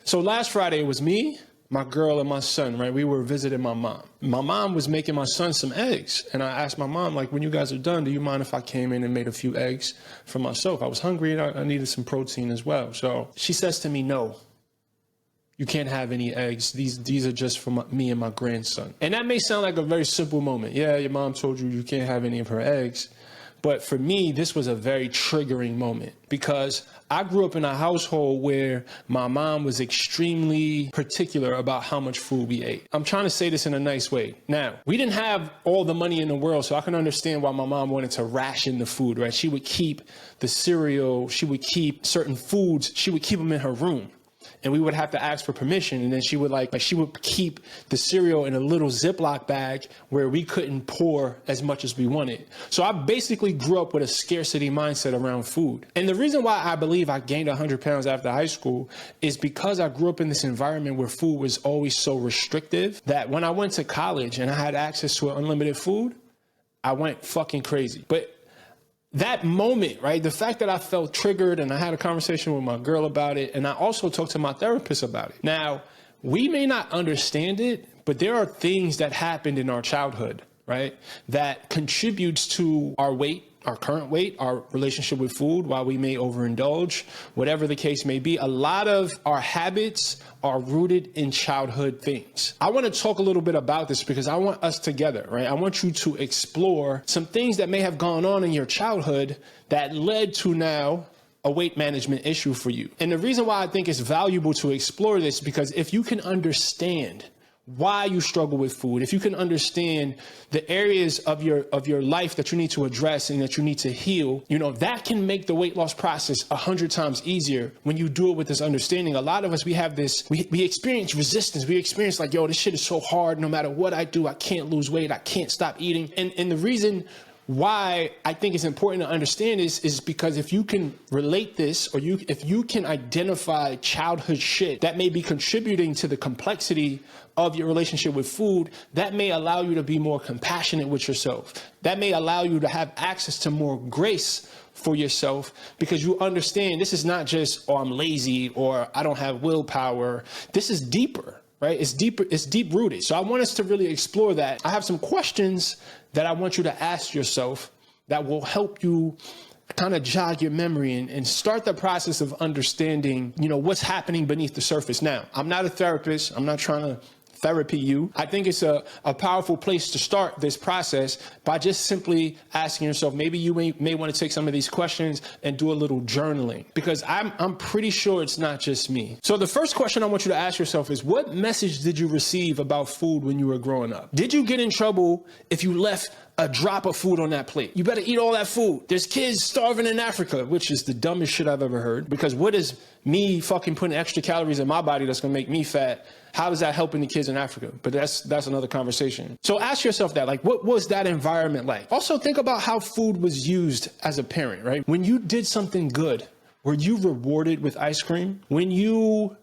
So last Friday, it was me, my girl, and my son, right? We were visiting my mom. My mom was making my son some eggs. And I asked my mom, like, when you guys are done, do you mind if I came in and made a few eggs for myself? I was hungry and I needed some protein as well. So she says to me, no, you can't have any eggs. These are just for me and my grandson. And that may sound like a very simple moment. Yeah, your mom told you can't have any of her eggs. But for me, this was a very triggering moment because I grew up in a household where my mom was extremely particular about how much food we ate. I'm trying to say this in a nice way. Now, we didn't have all the money in the world, so I can understand why my mom wanted to ration the food, right? She would keep the cereal, she would keep certain foods, she would keep them in her room. And we would have to ask for permission. And then she would she would keep the cereal in a little Ziploc bag where we couldn't pour as much as we wanted. So I basically grew up with a scarcity mindset around food. And the reason why I believe I gained 100 pounds after high school is because I grew up in this environment where food was always so restrictive that when I went to college and I had access to unlimited food, I went fucking crazy. But that moment, right, the fact that I felt triggered and I had a conversation with my girl about it, and I also talked to my therapist about it. Now, we may not understand it, but there are things that happened in our childhood, right, that contributes to our weight, our current weight, our relationship with food, while we may overindulge, whatever the case may be. A lot of our habits are rooted in childhood things. I want to talk a little bit about this because I want us together, right? I want you to explore some things that may have gone on in your childhood that led to now a weight management issue for you. And the reason why I think it's valuable to explore this, because if you can understand why you struggle with food, if you can understand the areas of your life that you need to address and that you need to heal, that can make the weight loss process 100 times easier when you do it with this understanding. A lot of us, we have this, we experience resistance. We experience like, yo, this shit is so hard. No matter what I do, I can't lose weight. I can't stop eating. And the reason why I think it's important to understand this is because if you can relate this, or if you can identify childhood shit that may be contributing to the complexity of your relationship with food, that may allow you to be more compassionate with yourself. That may allow you to have access to more grace for yourself, because you understand this is not just, oh, I'm lazy or I don't have willpower. This is deeper, right? It's deeper, it's deep rooted. So I want us to really explore that. I have some questions that I want you to ask yourself that will help you kind of jog your memory and start the process of understanding, what's happening beneath the surface. Now, I'm not a therapist. I'm not trying to therapy you. I think it's a powerful place to start this process by just simply asking yourself, maybe you may want to take some of these questions and do a little journaling, because I'm pretty sure it's not just me. So the first question I want you to ask yourself is, what message did you receive about food when you were growing up? Did you get in trouble if you left a drop of food on that plate? You better eat all that food. There's kids starving in Africa, which is the dumbest shit I've ever heard, because what is me fucking putting extra calories in my body that's gonna make me fat? How is that helping the kids in Africa? But that's another conversation. So ask yourself that, like, what was that environment like? Also think about how food was used as a parent, right? When you did something good, were you rewarded with ice cream? When you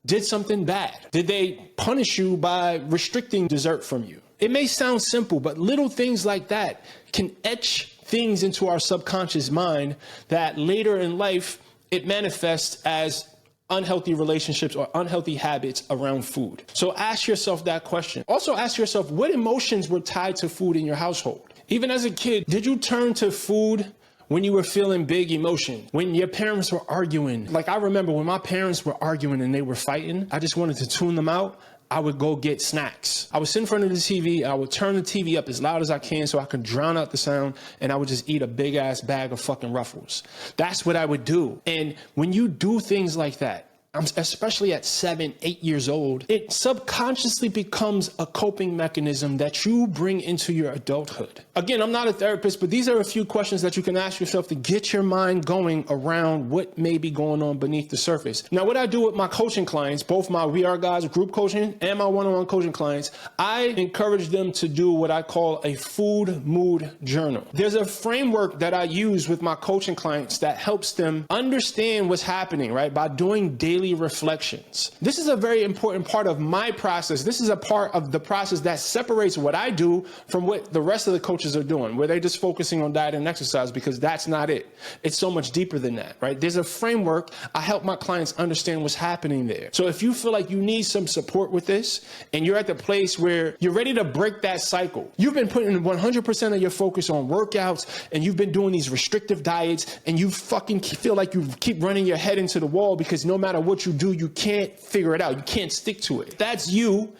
did something bad, did they punish you by restricting dessert from you? It may sound simple, but little things like that can etch things into our subconscious mind that later in life, it manifests as unhealthy relationships or unhealthy habits around food. So ask yourself that question. Also ask yourself, what emotions were tied to food in your household? Even as a kid, did you turn to food when you were feeling big emotion? When your parents were arguing? Like, I remember when my parents were arguing and they were fighting, I just wanted to tune them out. I would go get snacks. I would sit in front of the TV, I would turn the TV up as loud as I can so I could drown out the sound, and I would just eat a big ass bag of fucking Ruffles. That's what I would do. And when you do things like that, especially at 7, 8 years old, it subconsciously becomes a coping mechanism that you bring into your adulthood. Again, I'm not a therapist, but these are a few questions that you can ask yourself to get your mind going around what may be going on beneath the surface. Now, what I do with my coaching clients, both my We Are Guys group coaching and my one-on-one coaching clients, I encourage them to do what I call a food mood journal. There's a framework that I use with my coaching clients that helps them understand what's happening, right? By doing daily daily reflections. This is a very important part of my process. This is a part of the process that separates what I do from what the rest of the coaches are doing, where they're just focusing on diet and exercise, because that's not it. It's so much deeper than that, right? There's a framework. I help my clients understand what's happening there. So if you feel like you need some support with this and you're at the place where you're ready to break that cycle, you've been putting 100% of your focus on workouts and you've been doing these restrictive diets and you fucking feel like you keep running your head into the wall because no matter what you do, you can't figure it out. You can't stick to it. If that's you,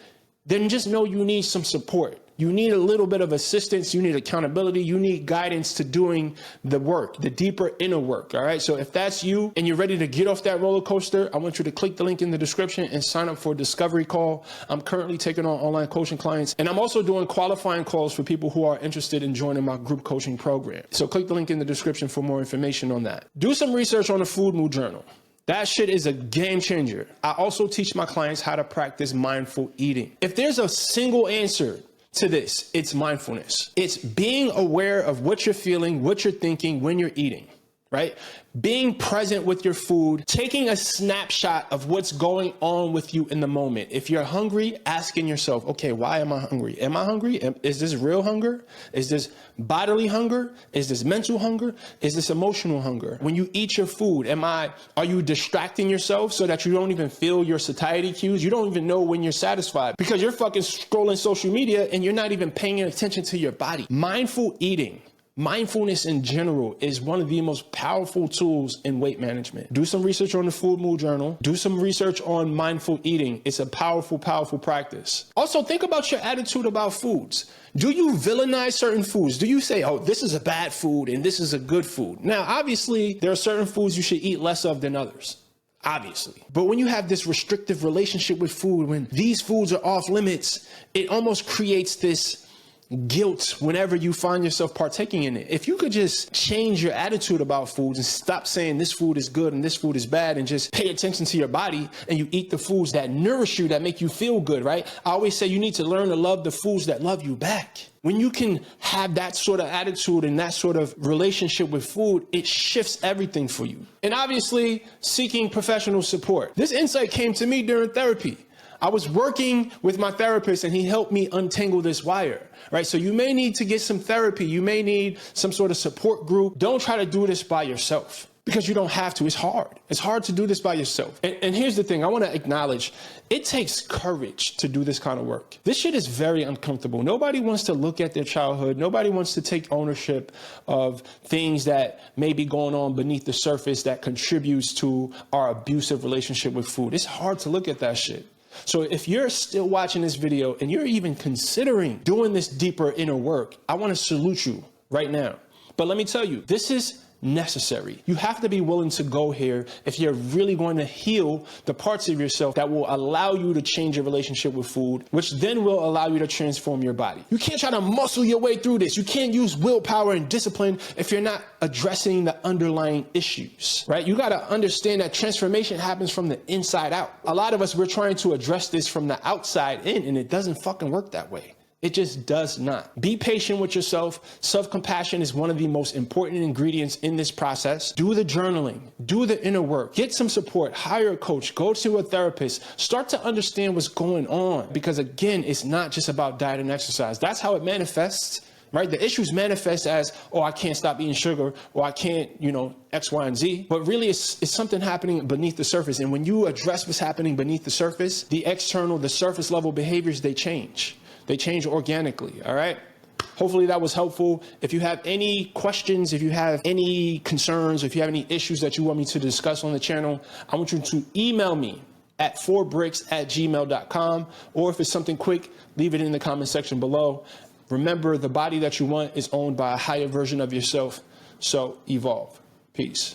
then just know you need some support. You need a little bit of assistance. You need accountability. You need guidance to doing the work, the deeper inner work. All right. So if that's you and you're ready to get off that roller coaster, I want you to click the link in the description and sign up for a discovery call. I'm currently taking on online coaching clients, and I'm also doing qualifying calls for people who are interested in joining my group coaching program. So click the link in the description for more information on that. Do some research on the food mood journal. That shit is a game changer. I also teach my clients how to practice mindful eating. If there's a single answer to this, it's mindfulness. It's being aware of what you're feeling, what you're thinking when you're eating, right? Being present with your food, taking a snapshot of what's going on with you in the moment. If you're hungry, asking yourself, okay, why am I hungry? Am I hungry? Is this real hunger? Is this bodily hunger? Is this mental hunger? Is this emotional hunger? When you eat your food, are you distracting yourself so that you don't even feel your satiety cues? You don't even know when you're satisfied because you're fucking scrolling social media and you're not even paying attention to your body. Mindful eating, mindfulness in general, is one of the most powerful tools in weight management. Do some research on the food mood journal. Do some research on mindful eating. It's a powerful, powerful practice. Also, think about your attitude about foods. Do you villainize certain foods? Do you say, oh, this is a bad food and this is a good food? Now, obviously, there are certain foods you should eat less of than others. Obviously. But when you have this restrictive relationship with food, when these foods are off limits, it almost creates this guilt whenever you find yourself partaking in it. If you could just change your attitude about foods and stop saying this food is good and this food is bad and just pay attention to your body and you eat the foods that nourish you, that make you feel good, right? I always say you need to learn to love the foods that love you back. When you can have that sort of attitude and that sort of relationship with food, it shifts everything for you. And obviously, seeking professional support. This insight came to me during therapy. I was working with my therapist and he helped me untangle this wire, right? So you may need to get some therapy. You may need some sort of support group. Don't try to do this by yourself because you don't have to. It's hard. It's hard to do this by yourself. And here's the thing. I want to acknowledge it takes courage to do this kind of work. This shit is very uncomfortable. Nobody wants to look at their childhood. Nobody wants to take ownership of things that may be going on beneath the surface that contributes to our abusive relationship with food. It's hard to look at that shit. So if you're still watching this video and you're even considering doing this deeper inner work, I want to salute you right now. But let me tell you, this is necessary. You have to be willing to go here if you're really going to heal the parts of yourself that will allow you to change your relationship with food, which then will allow you to transform your body. You can't try to muscle your way through this. You can't use willpower and discipline if you're not addressing the underlying issues, right? You got to understand that transformation happens from the inside out. A lot of us, we're trying to address this from the outside in, and it doesn't fucking work that way. It just does not. Be patient with yourself. Self-compassion is one of the most important ingredients in this process. Do the journaling, do the inner work, get some support, hire a coach, go to a therapist, start to understand what's going on. Because again, it's not just about diet and exercise. That's how it manifests, right? The issues manifest as, oh, I can't stop eating sugar, or I can't, X, Y, and Z. But really it's something happening beneath the surface. And when you address what's happening beneath the surface, the external, the surface level behaviors, they change. They change organically, all right? Hopefully that was helpful. If you have any questions, if you have any concerns, if you have any issues that you want me to discuss on the channel, I want you to email me at 4brix@gmail.com, or if it's something quick, leave it in the comment section below. Remember, the body that you want is owned by a higher version of yourself, so evolve. Peace.